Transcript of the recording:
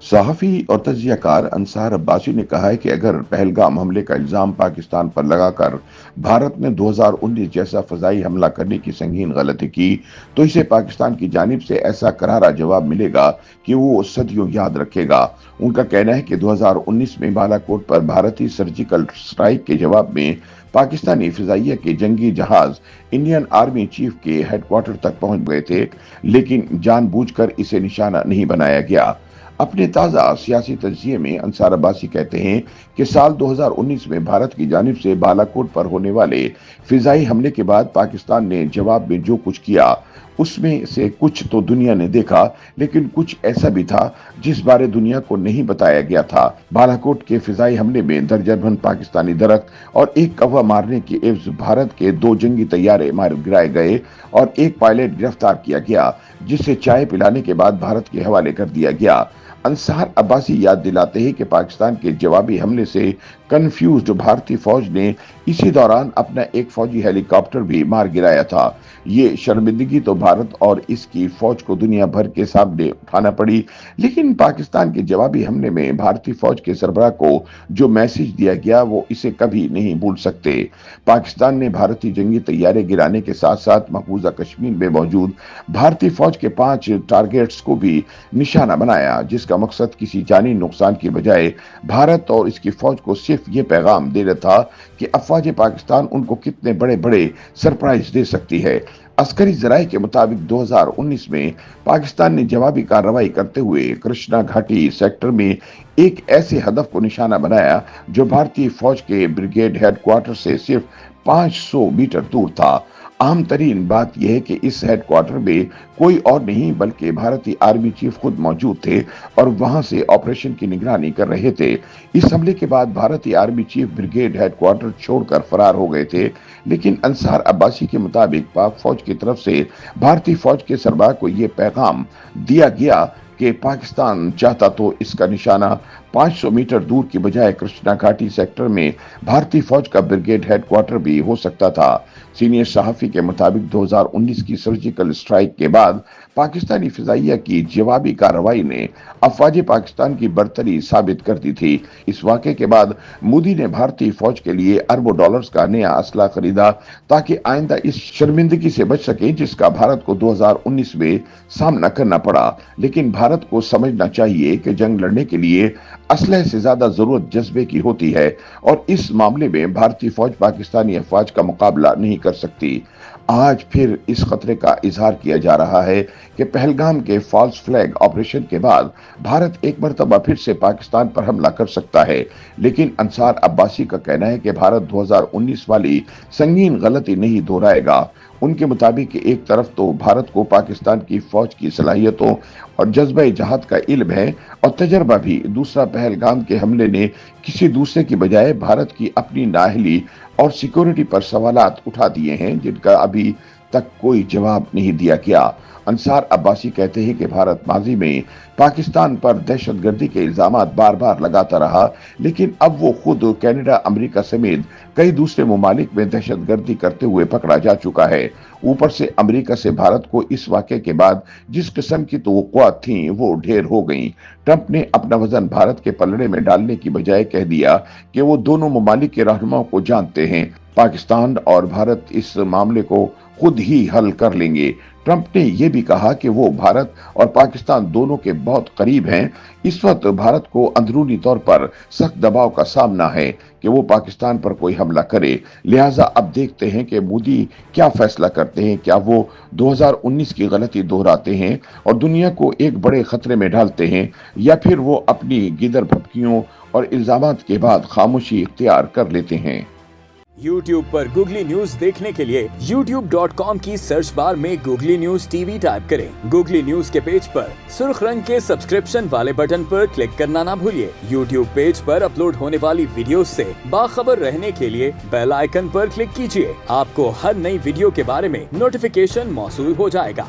صحافی اور تجزیہ کار انصار عباسی نے کہا ہے کہ اگر پہلگام حملے کا الزام پاکستان پر لگا کر بھارت نے 2019 جیسا فضائی حملہ کرنے کی سنگین غلطی کی تو اسے پاکستان کی جانب سے ایسا کرارا جواب ملے گا کہ وہ صدیوں یاد رکھے گا۔ ان کا کہنا ہے کہ 2019 میں بالا کوٹ پر بھارتی سرجیکل سٹرائیک کے جواب میں پاکستانی فضائیہ کے جنگی جہاز انڈین آرمی چیف کے ہیڈ کوارٹر تک پہنچ گئے تھے، لیکن جان بوجھ کر اسے نشانہ نہیں بنایا گیا۔ اپنے تازہ سیاسی تجزیے میں انصار عباسی کہتے ہیں کہ سال 2019 میں بھارت کی جانب سے بالا کوٹ پر ہونے والے فضائی حملے کے بعد پاکستان نے جواب میں جو کچھ کیا اس میں سے کچھ تو دنیا نے دیکھا، لیکن کچھ ایسا بھی تھا جس بارے دنیا کو نہیں بتایا گیا تھا۔ بالا کوٹ کے فضائی حملے میں درجن بھر پاکستانی درخت اور ایک کوا مارنے کی عوض بھارت کے 2 جنگی طیارے گرائے گئے اور ایک پائلٹ گرفتار کیا گیا، جسے چائے پلانے کے بعد بھارت کے حوالے کر دیا گیا۔ انصار عباسی یاد دلاتے ہیں کہ پاکستان کے جوابی حملے سے کنفیوزڈ بھارتی فوج نے اسی دوران اپنا ایک فوجی ہیلی کاپٹر بھی مار گرایا تھا۔ یہ شرمندگی تو بھارت اور اس کی فوج کو دنیا بھر کے سامنے اٹھانا پڑی، لیکن پاکستان کے جوابی حملے میں بھارتی فوج کے سربراہ کو جو میسج دیا گیا وہ اسے کبھی نہیں بھول سکتے۔ پاکستان نے بھارتی جنگی طیارے گرانے کے ساتھ ساتھ مقبوضہ کشمیر میں موجود بھارتی فوج کے 5 ٹارگیٹس کو بھی نشانہ بنایا، جس کا مقصد کسی جانی نقصان کی بجائے بھارت اور اس کی فوج کو صرف یہ پیغام دینا تھا کہ افواج پاکستان ان کو کتنے بڑے بڑے سرپرائز دے سکتی ہے۔ عسکری ذرائع کے مطابق 2019 میں پاکستان نے جوابی کارروائی کرتے ہوئے کرشنا گھاٹی سیکٹر میں ایک ایسے ہدف کو نشانہ بنایا جو بھارتی فوج کے بریگیڈ ہیڈ کوارٹر سے صرف 500 میٹر دور تھا۔ اہم ترین بات یہ ہے کہ اس ہیڈ کوارٹر میں کوئی اور نہیں بلکہ بھارتی آرمی چیف خود موجود تھے اور وہاں سے آپریشن کی نگرانی کر رہے تھے۔ اس حملے کے بعد بھارتی army chief brigade headquarter چھوڑ کر فرار ہو گئے تھے، لیکن انصار عباسی کے مطابق پاک فوج کی طرف سے بھارتی فوج کے سربراہ کو یہ پیغام دیا گیا کہ پاکستان چاہتا تو اس کا نشانہ 500 میٹر دور کی بجائے کرشنا گھاٹی سیکٹر میں بھارتی فوج کا بریگیڈ ہیڈ کوارٹر بھی ہو سکتا تھا۔ سینئر صحافی کے مطابق 2019 کی سرجیکل سٹرائیک کے بعد پاکستانی فضائیہ کی جوابی کارروائی نے افواج پاکستان کی برتری ثابت کر دی تھی۔ اس واقعے کے بعد مودی نے بھارتی فوج کے لیے اربوں ڈالرز کا نیا اسلحہ خریدا تاکہ آئندہ اس شرمندگی سے بچ سکیں جس کا بھارت کو 2019 میں سامنا کرنا پڑا۔ لیکن بھارت کو سمجھنا چاہیے کہ جنگ لڑنے کے لیے اسلحے سے زیادہ ضرورت جذبے کی ہوتی ہے، اور اس معاملے میں بھارتی فوج پاکستانی افواج کا مقابلہ نہیں کر سکتی۔ آج پھر اس خطرے کا اظہار کیا جا رہا ہے کہ پہلگام کے فالس فلیگ آپریشن کے بعد بھارت ایک مرتبہ پھر سے پاکستان پر حملہ کر سکتا ہے، لیکن انصار عباسی کا کہنا ہے کہ بھارت 2019 والی سنگین غلطی نہیں دہرائے گا۔ ان کے مطابق ایک طرف تو بھارت کو پاکستان کی فوج کی صلاحیتوں اور جذبہ جہاد کا علم ہے اور تجربہ بھی، دوسرا پہلگام کے حملے نے کسی دوسرے کی بجائے بھارت کی اپنی نااہلی اور سیکورٹی پر سوالات اٹھا دیے ہیں جن کا ابھی تک کوئی جواب نہیں دیا گیا۔ انصار عباسی کہتے ہیں کہ بھارت ماضی میں پاکستان پر دہشت گردی کے الزامات بار بار لگاتا رہا، لیکن اب وہ خود کینیڈا، امریکہ سمیت کئی دوسرے ممالک میں دہشت گردی کرتے ہوئے پکڑا جا چکا ہے۔ اوپر سے امریکہ سے بھارت کو اس واقعے کے بعد جس قسم کی توقعات تھیں وہ ڈھیر ہو گئیں۔ ٹرمپ نے اپنا وزن بھارت کے پلڑے میں ڈالنے کی بجائے کہہ دیا کہ وہ دونوں ممالک کے رہنماؤں کو جانتے ہیں، پاکستان اور بھارت اس معاملے کو خود ہی حل کر لیں گے۔ ٹرمپ نے یہ بھی کہا کہ وہ بھارت اور پاکستان دونوں کے بہت قریب ہیں۔ اس وقت بھارت کو اندرونی طور پر سخت دباؤ کا سامنا ہے کہ وہ پاکستان پر کوئی حملہ کرے، لہٰذا اب دیکھتے ہیں کہ مودی کیا فیصلہ کرتے ہیں۔ کیا وہ 2019 کی غلطی دہراتے ہیں اور دنیا کو ایک بڑے خطرے میں ڈالتے ہیں، یا پھر وہ اپنی گدر بھبکیوں اور الزامات کے بعد خاموشی اختیار کر لیتے ہیں؟ YouTube پر گوگلی نیوز دیکھنے کے لیے youtube.com کی سرچ بار میں googly news T V type کریں۔ گوگلی نیوز کے پیج پر سرخ رنگ کے سبسکرپشن والے بٹن پر کلک کرنا نہ بھولیے۔ YouTube پیج پر اپلوڈ ہونے والی ویڈیوز سے باخبر رہنے کے لیے بیل آئیکن پر کلک کیجیے۔ آپ کو ہر نئی ویڈیو کے بارے میں نوٹیفیکیشن موصول ہو جائے گا۔